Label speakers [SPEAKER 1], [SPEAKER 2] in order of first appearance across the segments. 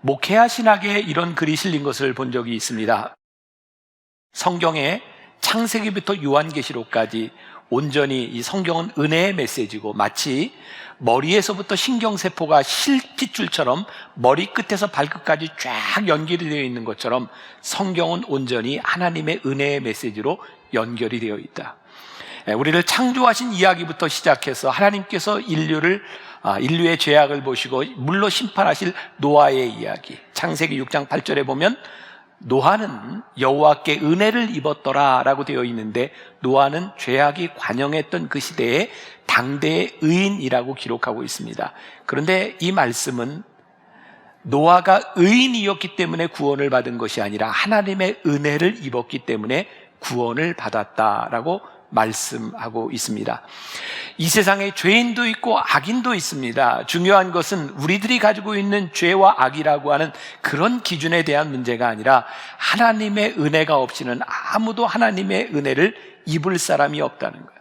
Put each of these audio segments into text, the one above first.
[SPEAKER 1] 목회와 신학에 이런 글이 실린 것을 본 적이 있습니다. 성경에 창세기부터 요한계시록까지 온전히 이 성경은 은혜의 메시지고, 마치 머리에서부터 신경세포가 실핏줄처럼 머리끝에서 발끝까지 쫙 연결이 되어 있는 것처럼 성경은 온전히 하나님의 은혜의 메시지로 연결이 되어 있다. 우리를 창조하신 이야기부터 시작해서 하나님께서 인류의 죄악을 보시고 물로 심판하실 노아의 이야기, 창세기 6장 8절에 보면 노아는 여호와께 은혜를 입었더라 라고 되어 있는데, 노아는 죄악이 관영했던 그 시대에 당대의 의인이라고 기록하고 있습니다. 그런데 이 말씀은 노아가 의인이었기 때문에 구원을 받은 것이 아니라 하나님의 은혜를 입었기 때문에 구원을 받았다라고 말씀하고 있습니다. 이 세상에 죄인도 있고 악인도 있습니다. 중요한 것은 우리들이 가지고 있는 죄와 악이라고 하는 그런 기준에 대한 문제가 아니라 하나님의 은혜가 없이는 아무도 하나님의 은혜를 입을 사람이 없다는 거예요.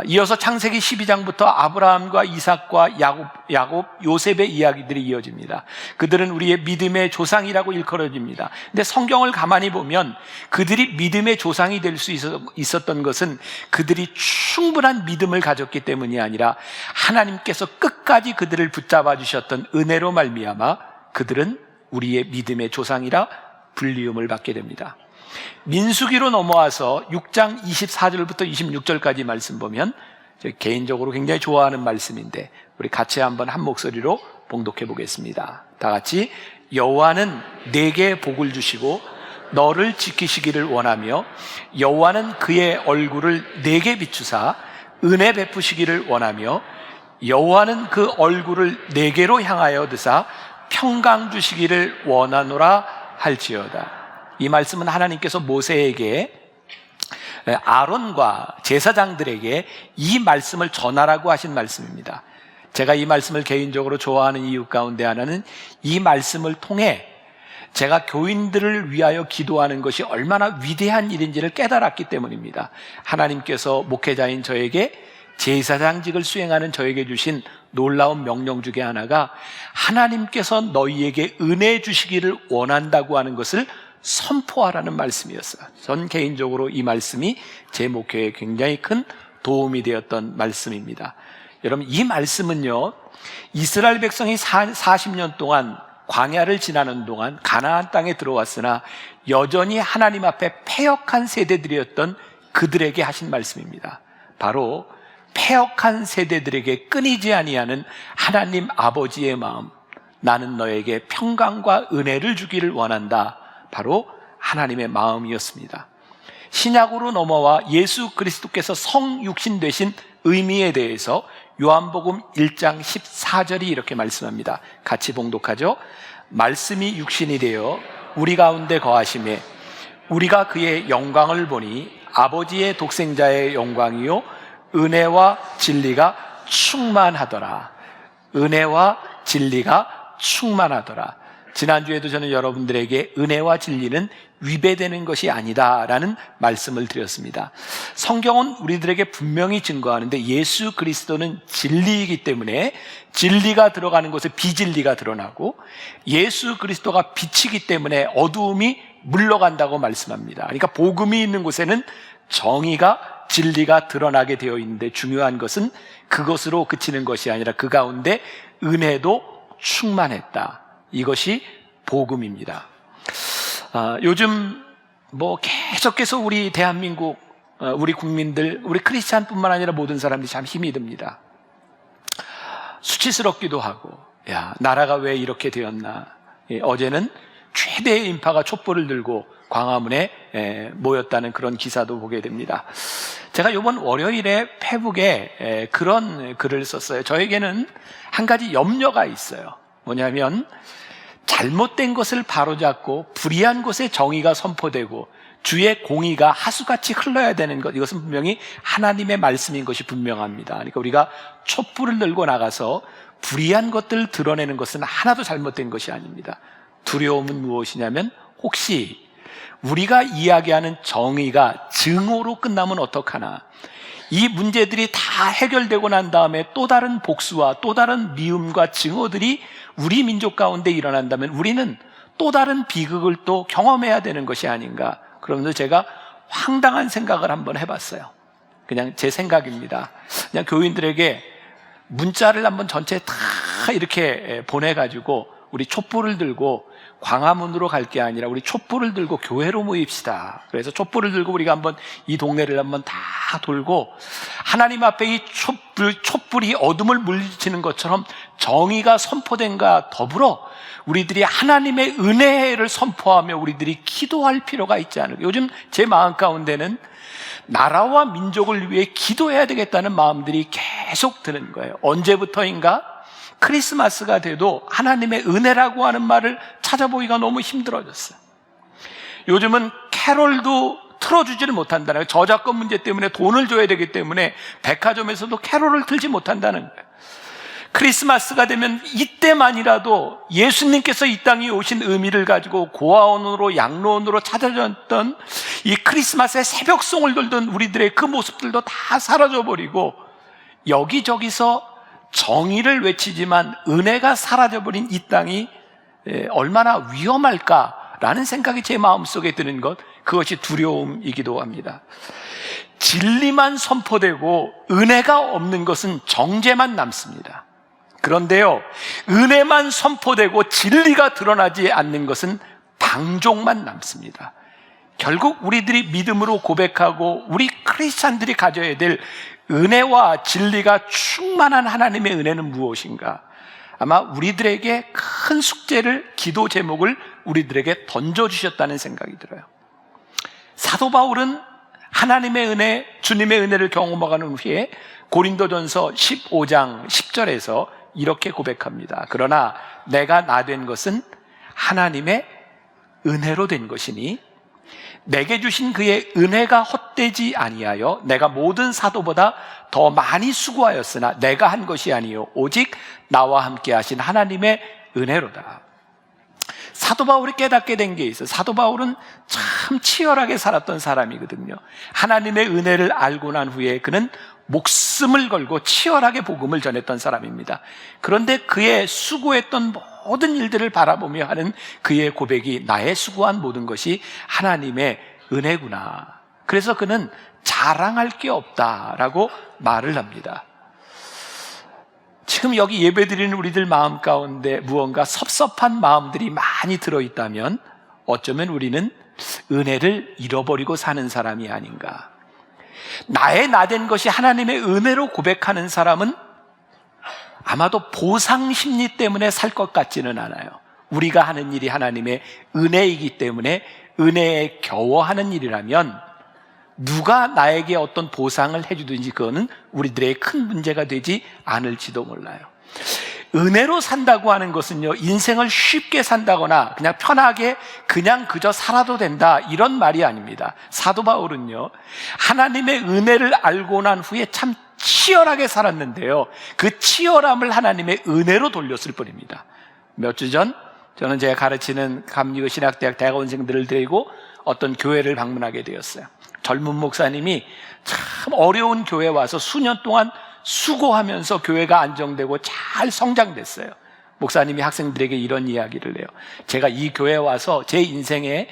[SPEAKER 1] 이어서 창세기 12장부터 아브라함과 이삭과 야곱, 요셉의 이야기들이 이어집니다. 그들은 우리의 믿음의 조상이라고 일컬어집니다. 근데 성경을 가만히 보면 그들이 믿음의 조상이 될 수 있었던 것은 그들이 충분한 믿음을 가졌기 때문이 아니라 하나님께서 끝까지 그들을 붙잡아 주셨던 은혜로 말미암아 그들은 우리의 믿음의 조상이라 불리움을 받게 됩니다. 민수기로 넘어와서 6장 24절부터 26절까지 말씀 보면 개인적으로 굉장히 좋아하는 말씀인데 우리 같이 한번 한 목소리로 봉독해 보겠습니다. 다 같이. 여호와는 내게 복을 주시고 너를 지키시기를 원하며 여호와는 그의 얼굴을 내게 비추사 은혜 베푸시기를 원하며 여호와는 그 얼굴을 내게로 향하여 드사 평강 주시기를 원하노라 할지어다. 이 말씀은 하나님께서 모세에게, 아론과 제사장들에게 이 말씀을 전하라고 하신 말씀입니다. 제가 이 말씀을 개인적으로 좋아하는 이유 가운데 하나는 이 말씀을 통해 제가 교인들을 위하여 기도하는 것이 얼마나 위대한 일인지를 깨달았기 때문입니다. 하나님께서 목회자인 저에게, 제사장직을 수행하는 저에게 주신 놀라운 명령 중에 하나가 하나님께서 너희에게 은혜 주시기를 원한다고 하는 것을 선포하라는 말씀이었어요. 전 개인적으로 이 말씀이 제 목회에 굉장히 큰 도움이 되었던 말씀입니다. 여러분, 이 말씀은요, 이스라엘 백성이 40년 동안 광야를 지나는 동안 가나안 땅에 들어왔으나 여전히 하나님 앞에 패역한 세대들이었던 그들에게 하신 말씀입니다. 바로 패역한 세대들에게 끊이지 아니하는 하나님 아버지의 마음, 나는 너에게 평강과 은혜를 주기를 원한다, 바로 하나님의 마음이었습니다. 신약으로 넘어와 예수 그리스도께서 성육신 되신 의미에 대해서 요한복음 1장 14절이 이렇게 말씀합니다. 같이 봉독하죠. 말씀이 육신이 되어 우리 가운데 거하심에 우리가 그의 영광을 보니 아버지의 독생자의 영광이요 은혜와 진리가 충만하더라. 은혜와 진리가 충만하더라. 지난주에도 저는 여러분들에게 은혜와 진리는 위배되는 것이 아니다라는 말씀을 드렸습니다. 성경은 우리들에게 분명히 증거하는데 예수 그리스도는 진리이기 때문에 진리가 들어가는 곳에 비진리가 드러나고, 예수 그리스도가 빛이기 때문에 어두움이 물러간다고 말씀합니다. 그러니까 복음이 있는 곳에는 정의가, 진리가 드러나게 되어 있는데, 중요한 것은 그것으로 그치는 것이 아니라 그 가운데 은혜도 충만했다. 이것이 복음입니다. 요즘 계속해서 우리 대한민국, 우리 국민들, 우리 크리스찬뿐만 아니라 모든 사람들이 참 힘이 듭니다. 수치스럽기도 하고, 나라가 왜 이렇게 되었나. 어제는 최대의 인파가 촛불을 들고 광화문에 모였다는 그런 기사도 보게 됩니다. 제가 이번 월요일에 페북에 그런 글을 썼어요. 저에게는 한 가지 염려가 있어요. 뭐냐면 잘못된 것을 바로잡고 불의한 곳에 정의가 선포되고 주의 공의가 하수같이 흘러야 되는 것, 이것은 분명히 하나님의 말씀인 것이 분명합니다. 그러니까 우리가 촛불을 들고 나가서 불의한 것들을 드러내는 것은 하나도 잘못된 것이 아닙니다. 두려움은 무엇이냐면 혹시 우리가 이야기하는 정의가 증오로 끝나면 어떡하나, 이 문제들이 다 해결되고 난 다음에 또 다른 복수와 또 다른 미움과 증오들이 우리 민족 가운데 일어난다면 우리는 또 다른 비극을 또 경험해야 되는 것이 아닌가. 그러면서 제가 황당한 생각을 한번 해봤어요. 그냥 제 생각입니다. 그냥 교인들에게 문자를 한번 전체 다 이렇게 보내가지고 우리 촛불을 들고 광화문으로 갈 게 아니라 우리 촛불을 들고 교회로 모입시다. 그래서 촛불을 들고 우리가 한번 이 동네를 한번 다 돌고 하나님 앞에 이 촛불이 어둠을 물리치는 것처럼 정의가 선포된과 더불어 우리들이 하나님의 은혜를 선포하며 우리들이 기도할 필요가 있지 않을까. 요즘 제 마음 가운데는 나라와 민족을 위해 기도해야 되겠다는 마음들이 계속 드는 거예요. 언제부터인가? 크리스마스가 돼도 하나님의 은혜라고 하는 말을 찾아보기가 너무 힘들어졌어요. 요즘은 캐롤도 틀어주지를 못한다는 거예요. 저작권 문제 때문에 돈을 줘야 되기 때문에 백화점에서도 캐롤을 틀지 못한다는 거예요. 크리스마스가 되면 이때만이라도 예수님께서 이 땅에 오신 의미를 가지고 고아원으로 양로원으로 찾아졌던 이 크리스마스의 새벽송을 돌던 우리들의 그 모습들도 다 사라져버리고 여기저기서 정의를 외치지만 은혜가 사라져버린 이 땅이 얼마나 위험할까라는 생각이 제 마음속에 드는 것, 그것이 두려움이기도 합니다. 진리만 선포되고 은혜가 없는 것은 정죄만 남습니다. 그런데요, 은혜만 선포되고 진리가 드러나지 않는 것은 방종만 남습니다. 결국 우리들이 믿음으로 고백하고 우리 크리스찬들이 가져야 될 은혜와 진리가 충만한 하나님의 은혜는 무엇인가? 아마 우리들에게 큰 숙제를, 기도 제목을 우리들에게 던져주셨다는 생각이 들어요. 사도 바울은 하나님의 은혜, 주님의 은혜를 경험하는 후에 고린도전서 15장 10절에서 이렇게 고백합니다. 그러나 내가 나 된 것은 하나님의 은혜로 된 것이니 내게 주신 그의 은혜가 헛되지 아니하여 내가 모든 사도보다 더 많이 수고하였으나 내가 한 것이 아니요 오직 나와 함께 하신 하나님의 은혜로다. 사도 바울이 깨닫게 된 게 있어요. 사도 바울은 참 치열하게 살았던 사람이거든요. 하나님의 은혜를 알고 난 후에 그는 목숨을 걸고 치열하게 복음을 전했던 사람입니다. 그런데 그의 수고했던 모든 일들을 바라보며 하는 그의 고백이 나의 수고한 모든 것이 하나님의 은혜구나. 그래서 그는 자랑할 게 없다라고 말을 합니다. 지금 여기 예배드리는 우리들 마음 가운데 무언가 섭섭한 마음들이 많이 들어있다면 어쩌면 우리는 은혜를 잃어버리고 사는 사람이 아닌가. 나의 나된 것이 하나님의 은혜로 고백하는 사람은 아마도 보상 심리 때문에 살 것 같지는 않아요. 우리가 하는 일이 하나님의 은혜이기 때문에 은혜에 겨워하는 일이라면 누가 나에게 어떤 보상을 해주든지 그거는 우리들의 큰 문제가 되지 않을지도 몰라요. 은혜로 산다고 하는 것은요, 인생을 쉽게 산다거나 그냥 편하게 그냥 그저 살아도 된다 이런 말이 아닙니다. 사도 바울은요, 하나님의 은혜를 알고 난 후에 참 치열하게 살았는데요, 그 치열함을 하나님의 은혜로 돌렸을 뿐입니다. 몇 주 전 저는 제가 가르치는 감리교 신학대학 대학원생들을 데리고 어떤 교회를 방문하게 되었어요. 젊은 목사님이 참 어려운 교회에 와서 수년 동안 수고하면서 교회가 안정되고 잘 성장됐어요. 목사님이 학생들에게 이런 이야기를 해요. 제가 이 교회에 와서 제 인생의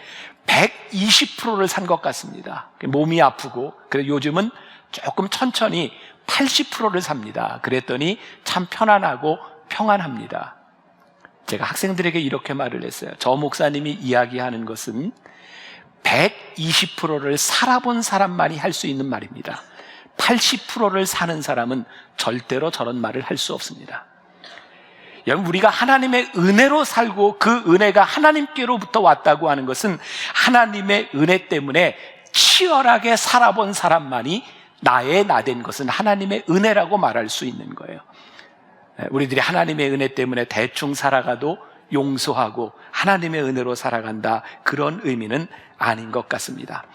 [SPEAKER 1] 120%를 산 것 같습니다. 몸이 아프고 그래서 요즘은 조금 천천히 80%를 삽니다. 그랬더니 참 편안하고 평안합니다. 제가 학생들에게 이렇게 말을 했어요. 저 목사님이 이야기하는 것은 120%를 살아본 사람만이 할 수 있는 말입니다. 80%를 사는 사람은 절대로 저런 말을 할 수 없습니다. 여러분, 우리가 하나님의 은혜로 살고 그 은혜가 하나님께로부터 왔다고 하는 것은 하나님의 은혜 때문에 치열하게 살아본 사람만이 나의 나된 것은 하나님의 은혜라고 말할 수 있는 거예요. 우리들이 하나님의 은혜 때문에 대충 살아가도 용서하고 하나님의 은혜로 살아간다, 그런 의미는 아닌 것 같습니다.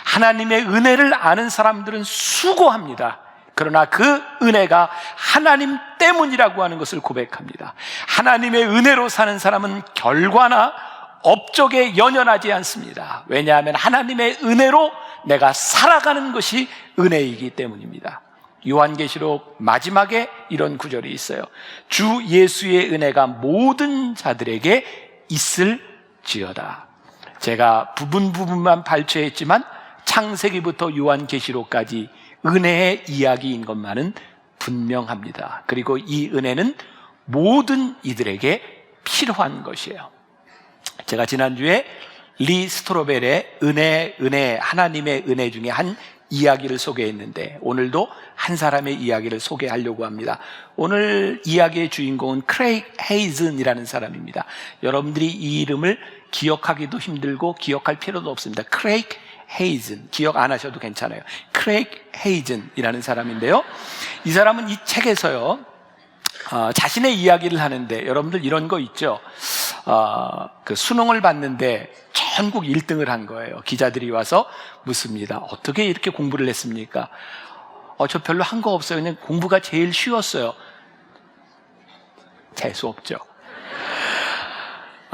[SPEAKER 1] 하나님의 은혜를 아는 사람들은 수고합니다. 그러나 그 은혜가 하나님 때문이라고 하는 것을 고백합니다. 하나님의 은혜로 사는 사람은 결과나 업적에 연연하지 않습니다. 왜냐하면 하나님의 은혜로 내가 살아가는 것이 은혜이기 때문입니다. 요한계시록 마지막에 이런 구절이 있어요. 주 예수의 은혜가 모든 자들에게 있을지어다. 제가 부분만 발췌했지만 창세기부터 요한계시록까지 은혜의 이야기인 것만은 분명합니다. 그리고 이 은혜는 모든 이들에게 필요한 것이에요. 제가 지난주에 리 스트로벨의 은혜, 하나님의 은혜 중에 한 이야기를 소개했는데 오늘도 한 사람의 이야기를 소개하려고 합니다. 오늘 이야기의 주인공은 크레이그 헤이즌이라는 사람입니다. 여러분들이 이 이름을 기억하기도 힘들고 기억할 필요도 없습니다. 크레이그 헤이즌, 기억 안 하셔도 괜찮아요. 크레이그 헤이즌이라는 사람인데요, 이 사람은 이 책에서요 자신의 이야기를 하는데, 여러분들 이런 거 있죠? 그 수능을 봤는데 전국 1등을 한 거예요. 기자들이 와서 묻습니다. 어떻게 이렇게 공부를 했습니까? 저 별로 한 거 없어요. 그냥 공부가 제일 쉬웠어요. 재수 없죠.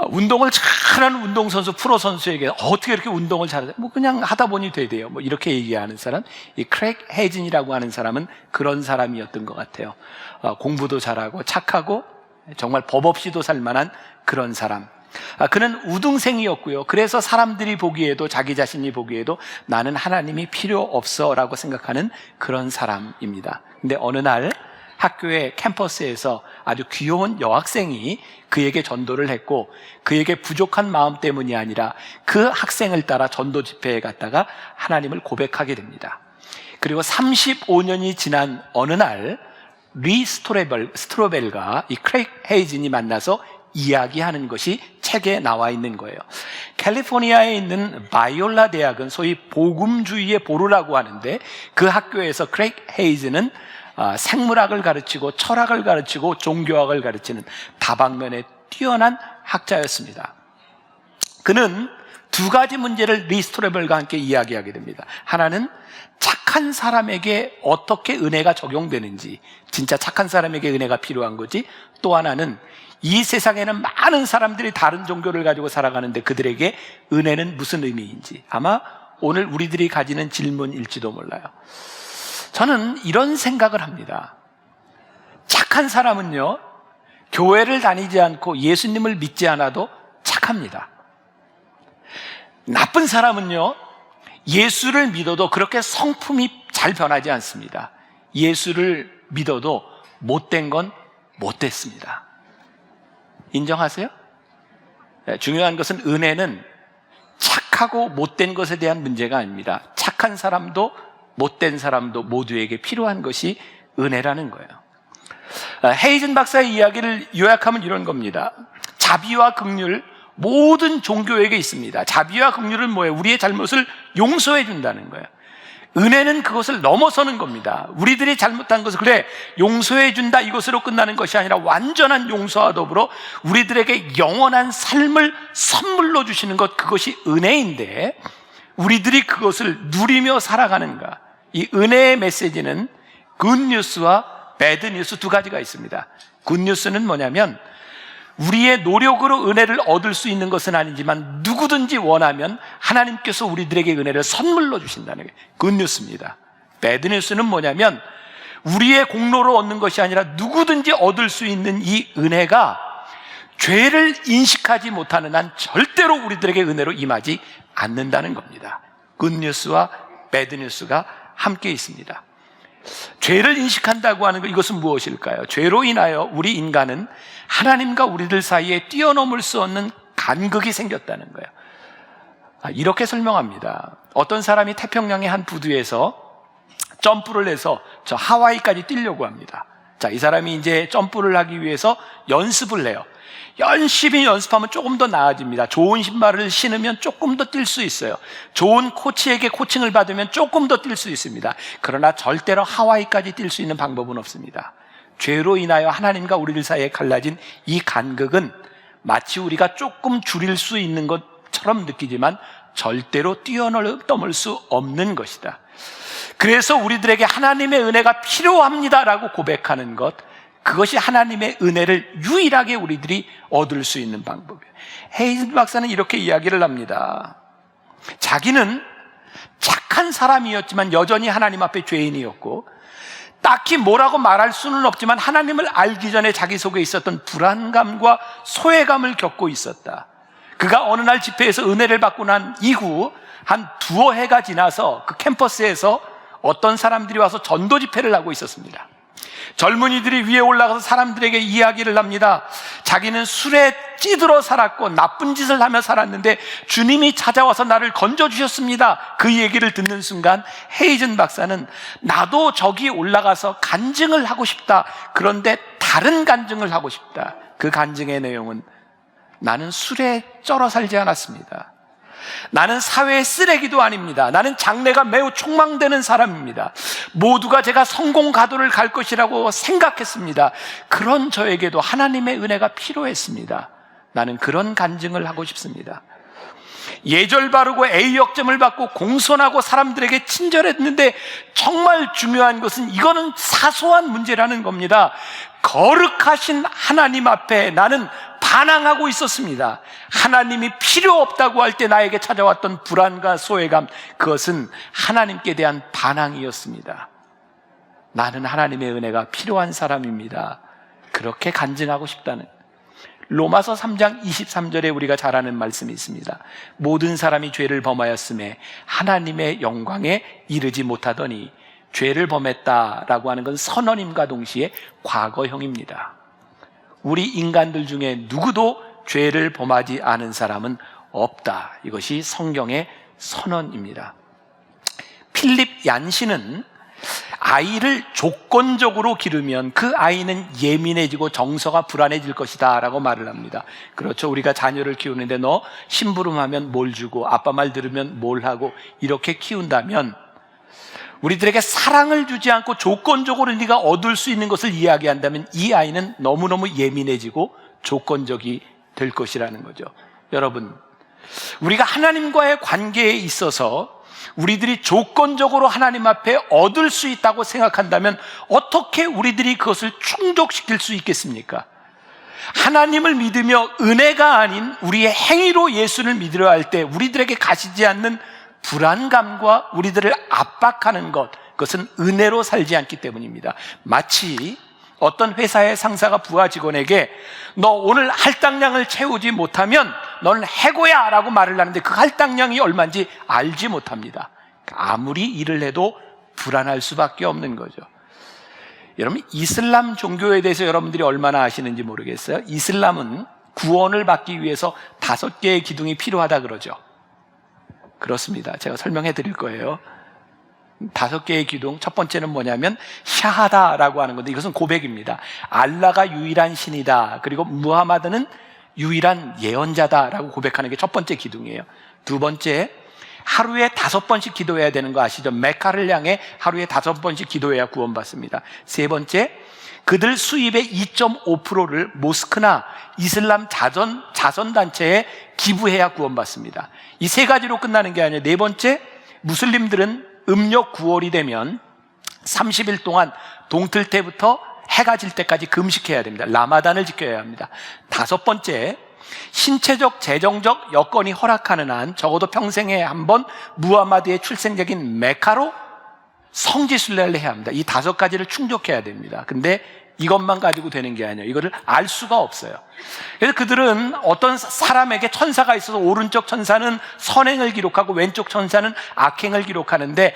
[SPEAKER 1] 운동을 잘하는 운동선수, 프로선수에게 어떻게 이렇게 운동을 잘하죠? 그냥 하다 보니 되대요. 이렇게 얘기하는 사람, 이 크레이그 헤이즌이라고 하는 사람은 그런 사람이었던 것 같아요. 공부도 잘하고 착하고 정말 법 없이도 살만한 그런 사람. 그는 우등생이었고요. 그래서 사람들이 보기에도, 자기 자신이 보기에도 나는 하나님이 필요 없어 라고 생각하는 그런 사람입니다. 근데 어느 날 학교의 캠퍼스에서 아주 귀여운 여학생이 그에게 전도를 했고, 그에게 부족한 마음 때문이 아니라 그 학생을 따라 전도 집회에 갔다가 하나님을 고백하게 됩니다. 그리고 35년이 지난 어느 날 리 스트로벨과 이 크레이그 헤이즌이 만나서 이야기하는 것이 책에 나와 있는 거예요. 캘리포니아에 있는 바이올라 대학은 소위 복음주의의 보루라고 하는데, 그 학교에서 크레이그 헤이즌은 생물학을 가르치고 철학을 가르치고 종교학을 가르치는 다방면에 뛰어난 학자였습니다. 그는 두 가지 문제를 리 스트로벨과 함께 이야기하게 됩니다. 하나는 착한 사람에게 어떻게 은혜가 적용되는지, 진짜 착한 사람에게 은혜가 필요한 거지, 또 하나는 이 세상에는 많은 사람들이 다른 종교를 가지고 살아가는데 그들에게 은혜는 무슨 의미인지, 아마 오늘 우리들이 가지는 질문일지도 몰라요. 저는 이런 생각을 합니다. 착한 사람은요, 교회를 다니지 않고 예수님을 믿지 않아도 착합니다. 나쁜 사람은요, 예수를 믿어도 그렇게 성품이 잘 변하지 않습니다. 예수를 믿어도 못된 건 못됐습니다. 인정하세요? 네, 중요한 것은 은혜는 착하고 못된 것에 대한 문제가 아닙니다. 착한 사람도 못된 사람도 모두에게 필요한 것이 은혜라는 거예요. 헤이즌 박사의 이야기를 요약하면 이런 겁니다. 자비와 긍휼, 모든 종교에게 있습니다. 자비와 긍휼은 뭐예요? 우리의 잘못을 용서해 준다는 거예요. 은혜는 그것을 넘어서는 겁니다. 우리들이 잘못한 것을 그래 용서해 준다, 이것으로 끝나는 것이 아니라 완전한 용서와 더불어 우리들에게 영원한 삶을 선물로 주시는 것, 그것이 은혜인데 우리들이 그것을 누리며 살아가는가. 이 은혜의 메시지는 굿뉴스와 배드뉴스 두 가지가 있습니다. 굿뉴스는 뭐냐면 우리의 노력으로 은혜를 얻을 수 있는 것은 아니지만 누구든지 원하면 하나님께서 우리들에게 은혜를 선물로 주신다는 게 굿뉴스입니다. 배드뉴스는 뭐냐면 우리의 공로로 얻는 것이 아니라 누구든지 얻을 수 있는 이 은혜가 죄를 인식하지 못하는 한 절대로 우리들에게 은혜로 임하지 않는다는 겁니다. 굿뉴스와 배드뉴스가 함께 있습니다. 죄를 인식한다고 하는 것, 이것은 무엇일까요? 죄로 인하여 우리 인간은 하나님과 우리들 사이에 뛰어넘을 수 없는 간극이 생겼다는 거예요. 이렇게 설명합니다. 어떤 사람이 태평양의 한 부두에서 점프를 해서 저 하와이까지 뛰려고 합니다. 자, 이 사람이 이제 점프를 하기 위해서 연습을 해요. 열심히 연습하면 조금 더 나아집니다. 좋은 신발을 신으면 조금 더 뛸 수 있어요. 좋은 코치에게 코칭을 받으면 조금 더 뛸 수 있습니다. 그러나 절대로 하와이까지 뛸 수 있는 방법은 없습니다. 죄로 인하여 하나님과 우리들 사이에 갈라진 이 간극은 마치 우리가 조금 줄일 수 있는 것처럼 느끼지만 절대로 뛰어넘을 수 없는 것이다. 그래서 우리들에게 하나님의 은혜가 필요합니다라고 고백하는 것, 그것이 하나님의 은혜를 유일하게 우리들이 얻을 수 있는 방법이에요. 헤이즐 박사는 이렇게 이야기를 합니다. 자기는 착한 사람이었지만 여전히 하나님 앞에 죄인이었고, 딱히 뭐라고 말할 수는 없지만 하나님을 알기 전에 자기 속에 있었던 불안감과 소외감을 겪고 있었다. 그가 어느 날 집회에서 은혜를 받고 난 이후 한 두어 해가 지나서 그 캠퍼스에서 어떤 사람들이 와서 전도 집회를 하고 있었습니다. 젊은이들이 위에 올라가서 사람들에게 이야기를 합니다. 자기는 술에 찌들어 살았고 나쁜 짓을 하며 살았는데 주님이 찾아와서 나를 건져주셨습니다. 그 얘기를 듣는 순간 헤이즐 박사는 나도 저기 올라가서 간증을 하고 싶다. 그런데 다른 간증을 하고 싶다. 그 간증의 내용은 나는 술에 쩔어 살지 않았습니다. 나는 사회의 쓰레기도 아닙니다. 나는 장래가 매우 촉망되는 사람입니다. 모두가 제가 성공 가도를 갈 것이라고 생각했습니다. 그런 저에게도 하나님의 은혜가 필요했습니다. 나는 그런 간증을 하고 싶습니다. 예절 바르고 A역점을 받고 공손하고 사람들에게 친절했는데 정말 중요한 것은 이거는 사소한 문제라는 겁니다. 거룩하신 하나님 앞에 나는 반항하고 있었습니다. 하나님이 필요 없다고 할 때 나에게 찾아왔던 불안과 소외감, 그것은 하나님께 대한 반항이었습니다. 나는 하나님의 은혜가 필요한 사람입니다. 그렇게 간증하고 싶다는. 로마서 3장 23절에 우리가 잘 아는 말씀이 있습니다. 모든 사람이 죄를 범하였음에 하나님의 영광에 이르지 못하더니, 죄를 범했다라고 하는 건 선언임과 동시에 과거형입니다. 우리 인간들 중에 누구도 죄를 범하지 않은 사람은 없다. 이것이 성경의 선언입니다. 필립 얀시는 아이를 조건적으로 기르면 그 아이는 예민해지고 정서가 불안해질 것이다 라고 말을 합니다. 그렇죠. 우리가 자녀를 키우는데 너 심부름하면 뭘 주고 아빠 말 들으면 뭘 하고 이렇게 키운다면, 우리들에게 사랑을 주지 않고 조건적으로 네가 얻을 수 있는 것을 이야기한다면 이 아이는 너무너무 예민해지고 조건적이 될 것이라는 거죠. 여러분, 우리가 하나님과의 관계에 있어서 우리들이 조건적으로 하나님 앞에 얻을 수 있다고 생각한다면 어떻게 우리들이 그것을 충족시킬 수 있겠습니까? 하나님을 믿으며 은혜가 아닌 우리의 행위로 예수를 믿으려 할 때 우리들에게 가시지 않는 불안감과 우리들을 압박하는 것, 그것은 은혜로 살지 않기 때문입니다. 마치 어떤 회사의 상사가 부하 직원에게 너 오늘 할당량을 채우지 못하면 너는 해고야 라고 말을 하는데 그 할당량이 얼마인지 알지 못합니다. 아무리 일을 해도 불안할 수밖에 없는 거죠. 여러분, 이슬람 종교에 대해서 여러분들이 얼마나 아시는지 모르겠어요. 이슬람은 구원을 받기 위해서 5개의 기둥이 필요하다 그러죠. 그렇습니다. 제가 설명해 드릴 거예요. 5개의 기둥. 첫 번째는 뭐냐면 샤하다라고 하는 건데, 이것은 고백입니다. 알라가 유일한 신이다. 그리고 무하마드는 유일한 예언자다라고 고백하는 게 첫 번째 기둥이에요. 두 번째, 하루에 5번씩 기도해야 되는 거 아시죠? 메카를 향해 하루에 5번씩 기도해야 구원받습니다. 세 번째, 그들 수입의 2.5%를 모스크나 이슬람 자선단체에 기부해야 구원받습니다. 이 3가지로 끝나는 게 아니에요. 네 번째, 무슬림들은 음력 9월이 되면 30일 동안 동틀 때부터 해가 질 때까지 금식해야 됩니다. 라마단을 지켜야 합니다. 5번째, 신체적, 재정적 여건이 허락하는 한 적어도 평생에 한 번 무하마드의 출생적인 메카로 성지순례를 해야 합니다. 이 5가지를 충족해야 됩니다. 근데 이것만 가지고 되는 게 아니에요. 이거를 알 수가 없어요. 그래서 그들은 어떤 사람에게 천사가 있어서 오른쪽 천사는 선행을 기록하고 왼쪽 천사는 악행을 기록하는데,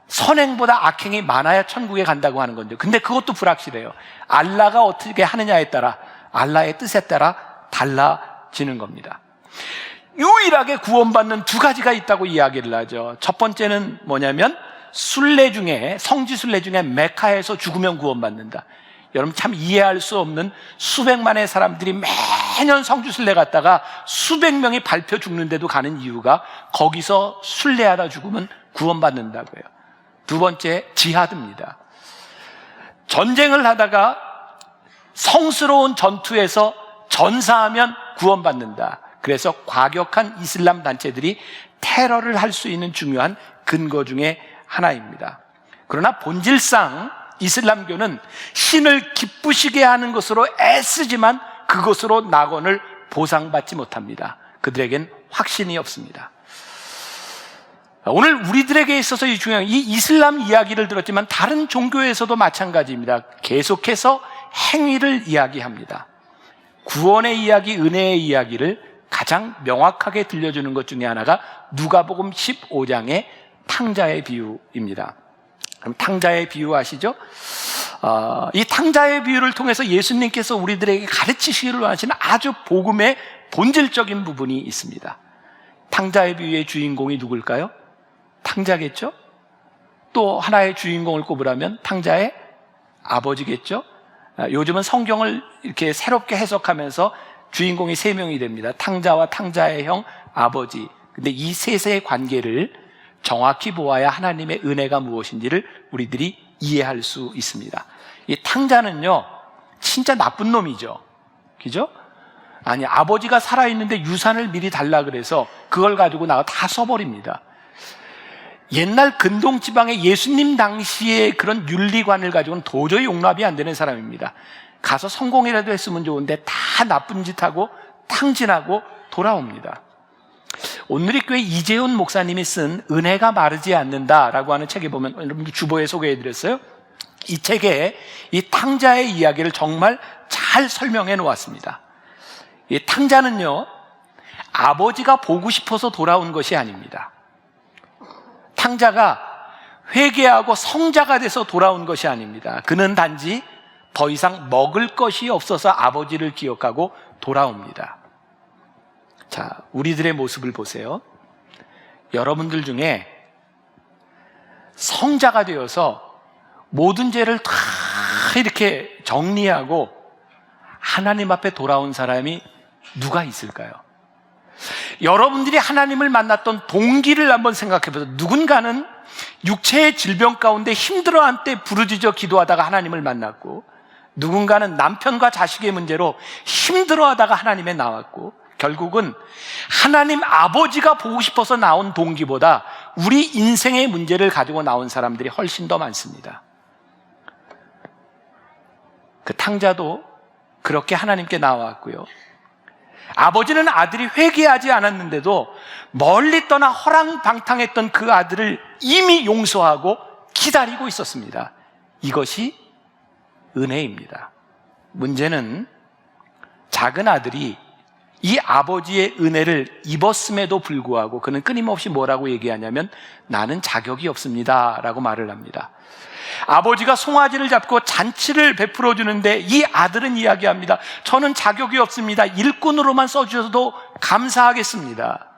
[SPEAKER 1] 선행보다 악행이 많아야 천국에 간다고 하는 건데, 근데 그것도 불확실해요. 알라가 어떻게 하느냐에 따라, 알라의 뜻에 따라 달라지는 겁니다. 유일하게 구원받는 2가지가 있다고 이야기를 하죠. 첫 번째는 뭐냐면 순례 중에, 성지순례 중에 메카에서 죽으면 구원받는다. 여러분, 참 이해할 수 없는 수백만의 사람들이 매년 성지순례 갔다가 수백 명이 밟혀 죽는데도 가는 이유가 거기서 순례하다 죽으면 구원받는다고 해요. 두 번째, 지하드입니다. 전쟁을 하다가 성스러운 전투에서 전사하면 구원받는다. 그래서 과격한 이슬람 단체들이 테러를 할 수 있는 중요한 근거 중에 하나입니다. 그러나 본질상 이슬람교는 신을 기쁘시게 하는 것으로 애쓰지만 그것으로 낙원을 보상받지 못합니다. 그들에겐 확신이 없습니다. 오늘 우리들에게 있어서 중요한 이 이슬람 이야기를 들었지만 다른 종교에서도 마찬가지입니다. 계속해서 행위를 이야기합니다. 구원의 이야기, 은혜의 이야기를 가장 명확하게 들려주는 것 중에 하나가 누가복음 15장의 탕자의 비유입니다. 그럼 탕자의 비유 아시죠? 이 탕자의 비유를 통해서 예수님께서 우리들에게 가르치시기를 원하시는 아주 복음의 본질적인 부분이 있습니다. 탕자의 비유의 주인공이 누굴까요? 탕자겠죠? 또 하나의 주인공을 꼽으라면 탕자의 아버지겠죠? 요즘은 성경을 이렇게 새롭게 해석하면서 주인공이 3명이 됩니다. 탕자와 탕자의 형, 아버지. 근데 이 셋의 관계를 정확히 보아야 하나님의 은혜가 무엇인지를 우리들이 이해할 수 있습니다. 이 탕자는요, 진짜 나쁜 놈이죠. 그죠? 아니, 아버지가 살아있는데 유산을 미리 달라 그래서 그걸 가지고 나가 다 써버립니다. 옛날 근동 지방의 예수님 당시의 그런 윤리관을 가지고는 도저히 용납이 안 되는 사람입니다. 가서 성공이라도 했으면 좋은데 다 나쁜 짓하고 탕진하고 돌아옵니다. 온누리교회 이재훈 목사님이 쓴 은혜가 마르지 않는다라고 하는 책에 보면, 여러분들 주보에 소개해드렸어요. 이 책에 이 탕자의 이야기를 정말 잘 설명해 놓았습니다. 이 탕자는요, 아버지가 보고 싶어서 돌아온 것이 아닙니다. 탕자가 회개하고 성자가 돼서 돌아온 것이 아닙니다. 그는 단지 더 이상 먹을 것이 없어서 아버지를 기억하고 돌아옵니다. 자, 우리들의 모습을 보세요. 여러분들 중에 성자가 되어서 모든 죄를 다 이렇게 정리하고 하나님 앞에 돌아온 사람이 누가 있을까요? 여러분들이 하나님을 만났던 동기를 한번 생각해 보세요. 누군가는 육체의 질병 가운데 힘들어한 때 부르짖어 기도하다가 하나님을 만났고, 누군가는 남편과 자식의 문제로 힘들어하다가 하나님에 나왔고, 결국은 하나님 아버지가 보고 싶어서 나온 동기보다 우리 인생의 문제를 가지고 나온 사람들이 훨씬 더 많습니다. 그 탕자도 그렇게 하나님께 나왔고요. 아버지는 아들이 회개하지 않았는데도 멀리 떠나 허랑방탕했던 그 아들을 이미 용서하고 기다리고 있었습니다. 이것이 은혜입니다. 문제는 작은 아들이 이 아버지의 은혜를 입었음에도 불구하고 그는 끊임없이 뭐라고 얘기하냐면 나는 자격이 없습니다 라고 말을 합니다. 아버지가 송아지를 잡고 잔치를 베풀어 주는데 이 아들은 이야기합니다. 저는 자격이 없습니다. 일꾼으로만 써주셔도 감사하겠습니다.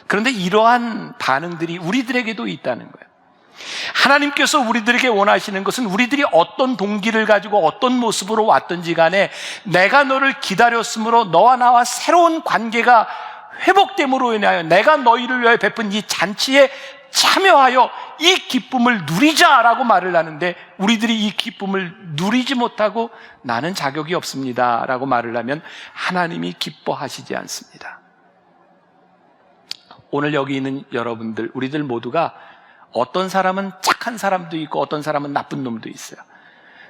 [SPEAKER 1] 그런데 이러한 반응들이 우리들에게도 있다는 거예요. 하나님께서 우리들에게 원하시는 것은 우리들이 어떤 동기를 가지고 어떤 모습으로 왔든지 간에 내가 너를 기다렸으므로 너와 나와 새로운 관계가 회복됨으로 인하여 내가 너희를 위하여 베푼 이 잔치에 참여하여 이 기쁨을 누리자라고 말을 하는데, 우리들이 이 기쁨을 누리지 못하고 나는 자격이 없습니다 라고 말을 하면 하나님이 기뻐하시지 않습니다. 오늘 여기 있는 여러분들, 우리들 모두가 어떤 사람은 착한 사람도 있고 어떤 사람은 나쁜 놈도 있어요.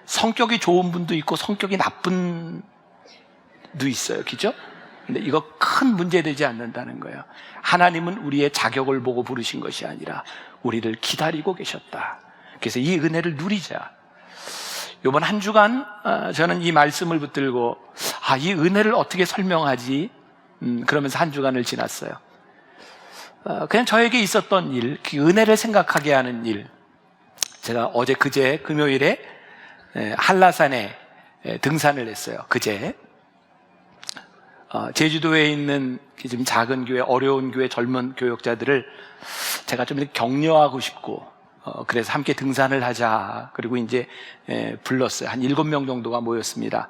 [SPEAKER 1] 성격이 좋은 분도 있고 성격이 나쁜 분도 있어요. 그죠? 근데 이거 큰 문제되지 않는다는 거예요. 하나님은 우리의 자격을 보고 부르신 것이 아니라 우리를 기다리고 계셨다. 그래서 이 은혜를 누리자. 이번 한 주간 저는 이 말씀을 붙들고 이 은혜를 어떻게 설명하지? 그러면서 한 주간을 지났어요. 그냥 저에게 있었던 일, 그 은혜를 생각하게 하는 일. 제가 어제 그제 금요일에 한라산에 등산을 했어요. 그제 제주도에 있는 좀 작은 교회, 어려운 교회 젊은 교역자들을 제가 좀 이렇게 격려하고 싶고 그래서 함께 등산을 하자. 그리고 이제 불렀어요. 한 7명 정도가 모였습니다.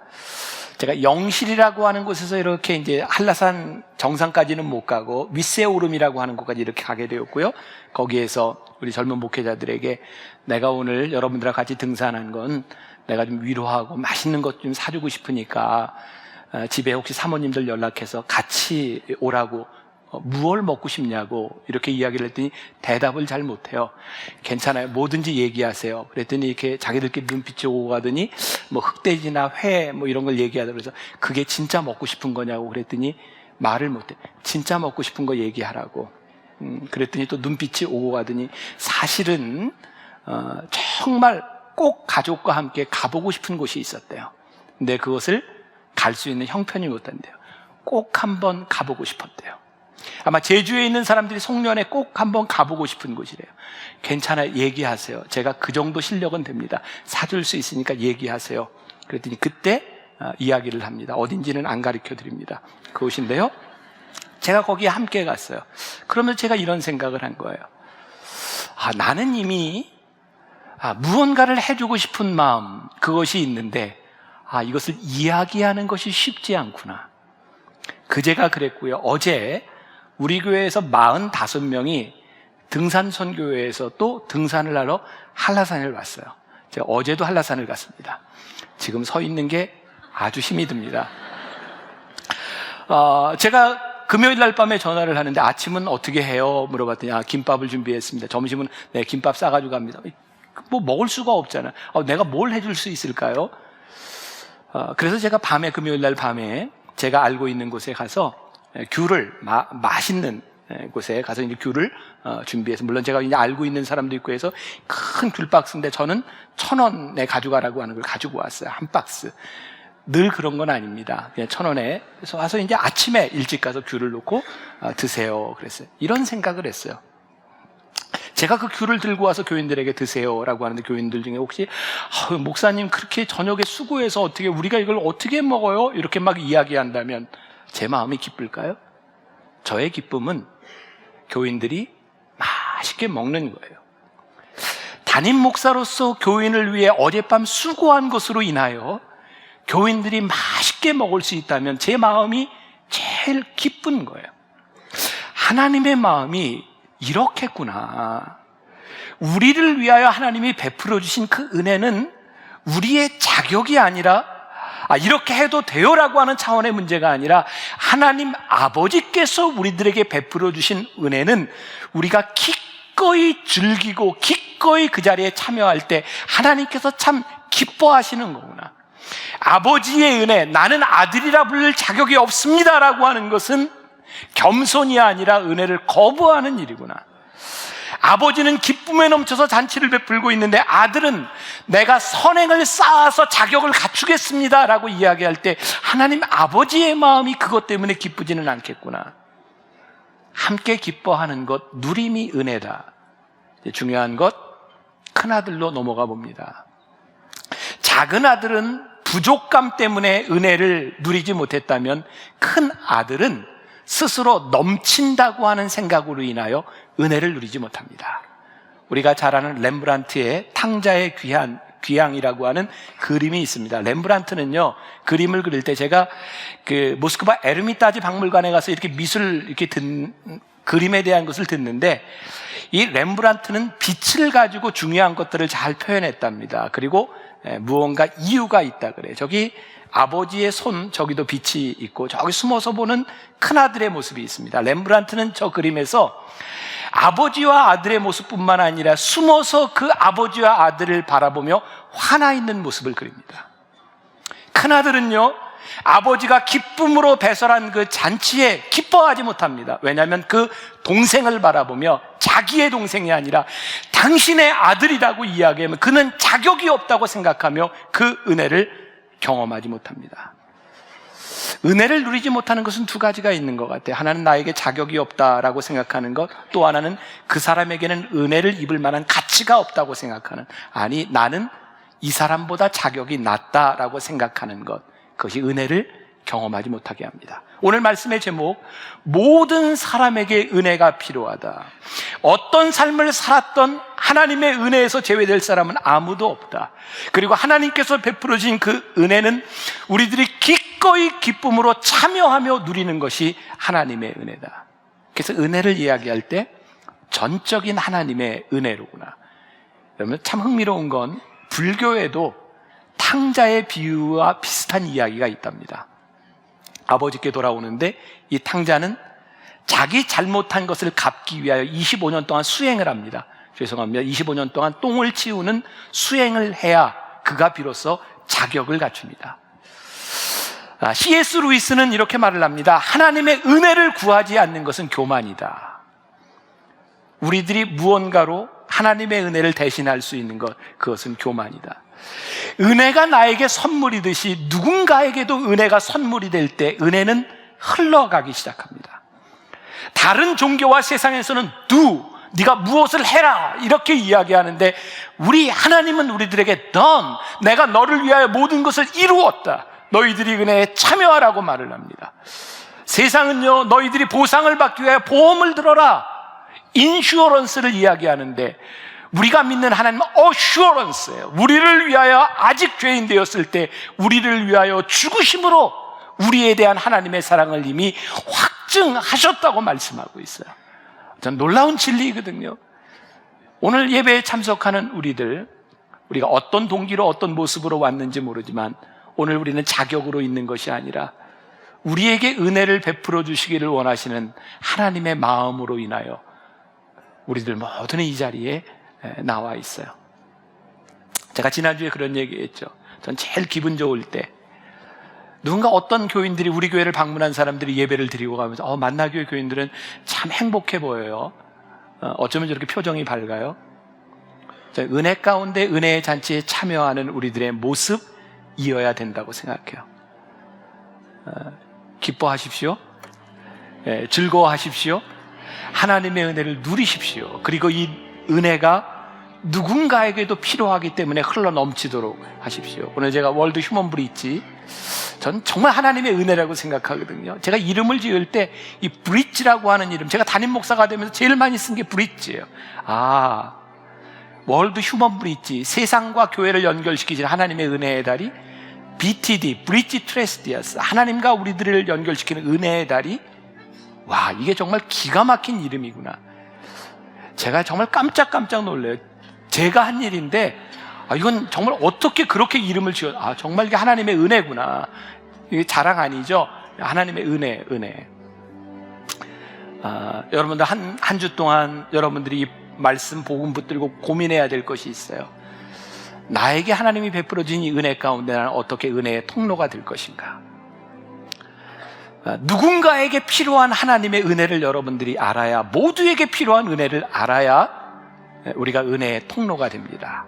[SPEAKER 1] 제가 영실이라고 하는 곳에서 이렇게 이제 한라산 정상까지는 못 가고 윗세오름이라고 하는 곳까지 이렇게 가게 되었고요. 거기에서 우리 젊은 목회자들에게 내가 오늘 여러분들과 같이 등산한 건 내가 좀 위로하고 맛있는 것 좀 사주고 싶으니까 집에 혹시 사모님들 연락해서 같이 오라고 무얼 먹고 싶냐고 이렇게 이야기를 했더니 대답을 잘 못해요. 괜찮아요. 뭐든지 얘기하세요. 그랬더니 이렇게 자기들끼리 눈빛이 오고 가더니 뭐 흑돼지나 회 뭐 이런 걸 얘기하다 그래서 그게 진짜 먹고 싶은 거냐고 그랬더니 말을 못해. 진짜 먹고 싶은 거 얘기하라고. 그랬더니 또 눈빛이 오고 가더니 사실은 정말 꼭 가족과 함께 가보고 싶은 곳이 있었대요. 근데 그것을 갈 수 있는 형편이 못 한대요. 꼭 한번 가보고 싶었대요. 아마 제주에 있는 사람들이 송년회 꼭 한번 가보고 싶은 곳이래요. 괜찮아요. 얘기하세요. 제가 그 정도 실력은 됩니다. 사줄 수 있으니까 얘기하세요. 그랬더니 그때 이야기를 합니다. 어딘지는 안 가르쳐 드립니다. 그곳인데요. 제가 거기에 함께 갔어요. 그러면서 제가 이런 생각을 한 거예요. 나는 이미 무언가를 해주고 싶은 마음, 그것이 있는데 이것을 이야기하는 것이 쉽지 않구나. 그제가 그랬고요. 어제 우리 교회에서 45명이 등산 선교회에서 또 등산을 하러 한라산을 왔어요. 제가 어제도 한라산을 갔습니다. 지금 서 있는 게 아주 힘이 듭니다. 제가 금요일 날 밤에 전화를 하는데 아침은 어떻게 해요? 물어봤더니 김밥을 준비했습니다. 점심은 네, 김밥 싸가지고 갑니다. 뭐 먹을 수가 없잖아요. 내가 뭘 해줄 수 있을까요? 그래서 제가 금요일 날 밤에 제가 알고 있는 곳에 가서 귤을 맛있는 곳에 가서 이제 귤을 준비해서, 물론 제가 이제 알고 있는 사람도 있고 해서 큰 귤 박스인데 저는 1,000원에 가져가라고 하는 걸 가지고 왔어요. 한 박스. 늘 그런 건 아닙니다. 그냥 1,000원에. 그래서 와서 이제 아침에 일찍 가서 귤을 놓고 드세요. 그랬어요. 이런 생각을 했어요. 제가 그 귤을 들고 와서 교인들에게 드세요라고 하는데 교인들 중에 혹시 목사님 그렇게 저녁에 수고해서 어떻게 우리가 이걸 어떻게 먹어요? 이렇게 막 이야기한다면 제 마음이 기쁠까요? 저의 기쁨은 교인들이 맛있게 먹는 거예요. 담임 목사로서 교인을 위해 어젯밤 수고한 것으로 인하여 교인들이 맛있게 먹을 수 있다면 제 마음이 제일 기쁜 거예요. 하나님의 마음이 이렇겠구나. 우리를 위하여 하나님이 베풀어 주신 그 은혜는 우리의 자격이 아니라 이렇게 해도 돼요라고 하는 차원의 문제가 아니라 하나님 아버지께서 우리들에게 베풀어 주신 은혜는 우리가 기꺼이 즐기고 기꺼이 그 자리에 참여할 때 하나님께서 참 기뻐하시는 거구나. 아버지의 은혜, 나는 아들이라 부를 자격이 없습니다라고 하는 것은 겸손이 아니라 은혜를 거부하는 일이구나. 아버지는 기쁨에 넘쳐서 잔치를 베풀고 있는데 아들은 내가 선행을 쌓아서 자격을 갖추겠습니다라고 이야기할 때 하나님 아버지의 마음이 그것 때문에 기쁘지는 않겠구나. 함께 기뻐하는 것, 누림이 은혜다. 중요한 것, 큰아들로 넘어가 봅니다. 작은 아들은 부족감 때문에 은혜를 누리지 못했다면 큰 아들은 스스로 넘친다고 하는 생각으로 인하여 은혜를 누리지 못합니다. 우리가 잘 아는 렘브란트의 탕자의 귀향이라고 하는 그림이 있습니다. 렘브란트는요, 그림을 그릴 때 제가 그 모스크바 에르미타지 박물관에 가서 이렇게 그림에 대한 것을 듣는데, 이 렘브란트는 빛을 가지고 중요한 것들을 잘 표현했답니다. 그리고 무언가 이유가 있다 그래요. 저기 아버지의 손, 저기도 빛이 있고 저기 숨어서 보는 큰아들의 모습이 있습니다. 렘브란트는 저 그림에서 아버지와 아들의 모습뿐만 아니라 숨어서 그 아버지와 아들을 바라보며 화나 있는 모습을 그립니다. 큰아들은요, 아버지가 기쁨으로 배설한 그 잔치에 기뻐하지 못합니다. 왜냐하면 그 동생을 바라보며 자기의 동생이 아니라 당신의 아들이라고 이야기하면 그는 자격이 없다고 생각하며 그 은혜를 경험하지 못합니다. 은혜를 누리지 못하는 것은 두 가지가 있는 것 같아요. 하나는 나에게 자격이 없다라고 생각하는 것, 또 하나는 그 사람에게는 은혜를 입을 만한 가치가 없다고 생각하는, 아니 나는 이 사람보다 자격이 낮다라고 생각하는 것, 그것이 은혜를 경험하지 못하게 합니다. 오늘 말씀의 제목, 모든 사람에게 은혜가 필요하다. 어떤 삶을 살았던 하나님의 은혜에서 제외될 사람은 아무도 없다. 그리고 하나님께서 베풀어 주신 그 은혜는 우리들이 기꺼이 기쁨으로 참여하며 누리는 것이 하나님의 은혜다. 그래서 은혜를 이야기할 때 전적인 하나님의 은혜로구나. 여러분, 참 흥미로운 건 불교에도 탕자의 비유와 비슷한 이야기가 있답니다. 아버지께 돌아오는데 이 탕자는 자기 잘못한 것을 갚기 위하여 25년 동안 수행을 합니다. 죄송합니다. 25년 동안 똥을 치우는 수행을 해야 그가 비로소 자격을 갖춥니다. C.S. 루이스는 이렇게 말을 합니다. 하나님의 은혜를 구하지 않는 것은 교만이다. 우리들이 무언가로 하나님의 은혜를 대신할 수 있는 것, 그것은 교만이다. 은혜가 나에게 선물이듯이 누군가에게도 은혜가 선물이 될 때 은혜는 흘러가기 시작합니다. 다른 종교와 세상에서는 네가 무엇을 해라 이렇게 이야기하는데, 우리 하나님은 우리들에게 내가 너를 위하여 모든 것을 이루었다, 너희들이 은혜에 참여하라고 말을 합니다. 세상은요, 너희들이 보상을 받기 위하여 보험을 들어라, 인슈어런스를 이야기하는데, 우리가 믿는 하나님은 어슈어런스예요. 우리를 위하여 아직 죄인 되었을 때 우리를 위하여 죽으심으로 우리에 대한 하나님의 사랑을 이미 확증하셨다고 말씀하고 있어요. 전 놀라운 진리이거든요. 오늘 예배에 참석하는 우리가 어떤 동기로 어떤 모습으로 왔는지 모르지만 오늘 우리는 자격으로 있는 것이 아니라 우리에게 은혜를 베풀어 주시기를 원하시는 하나님의 마음으로 인하여 우리들 모두는 이 자리에 나와 있어요. 제가 지난주에 그런 얘기했죠. 전 제일 기분 좋을 때 누군가 어떤 교인들이 우리 교회를 방문한 사람들이 예배를 드리고 가면서 만나교회 교인들은 참 행복해 보여요. 어쩌면 저렇게 표정이 밝아요. 은혜 가운데 은혜의 잔치에 참여하는 우리들의 모습이어야 된다고 생각해요. 기뻐하십시오. 즐거워하십시오. 하나님의 은혜를 누리십시오. 그리고 이 은혜가 누군가에게도 필요하기 때문에 흘러 넘치도록 하십시오. 오늘 제가 월드 휴먼 브릿지, 전 정말 하나님의 은혜라고 생각하거든요. 제가 이름을 지을 때 이 브릿지라고 하는 이름, 제가 담임 목사가 되면서 제일 많이 쓴 게 브릿지예요. 월드 휴먼 브릿지, 세상과 교회를 연결시키는 하나님의 은혜의 다리, BTD, 브릿지 트레스디아스, 하나님과 우리들을 연결시키는 은혜의 다리. 와, 이게 정말 기가 막힌 이름이구나. 제가 정말 깜짝 놀래요. 제가 한 일인데 이건 정말 어떻게 그렇게 이름을 정말 이게 하나님의 은혜구나. 이게 자랑 아니죠? 하나님의 은혜. 여러분들 한 주 동안 여러분들이 이 말씀 복음 붙들고 고민해야 될 것이 있어요. 나에게 하나님이 베풀어진 이 은혜 가운데 나는 어떻게 은혜의 통로가 될 것인가? 누군가에게 필요한 하나님의 은혜를 여러분들이 알아야, 모두에게 필요한 은혜를 알아야 우리가 은혜의 통로가 됩니다.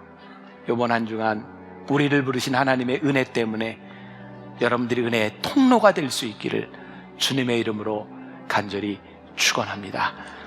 [SPEAKER 1] 이번 한 주간 우리를 부르신 하나님의 은혜 때문에 여러분들이 은혜의 통로가 될 수 있기를 주님의 이름으로 간절히 축원합니다.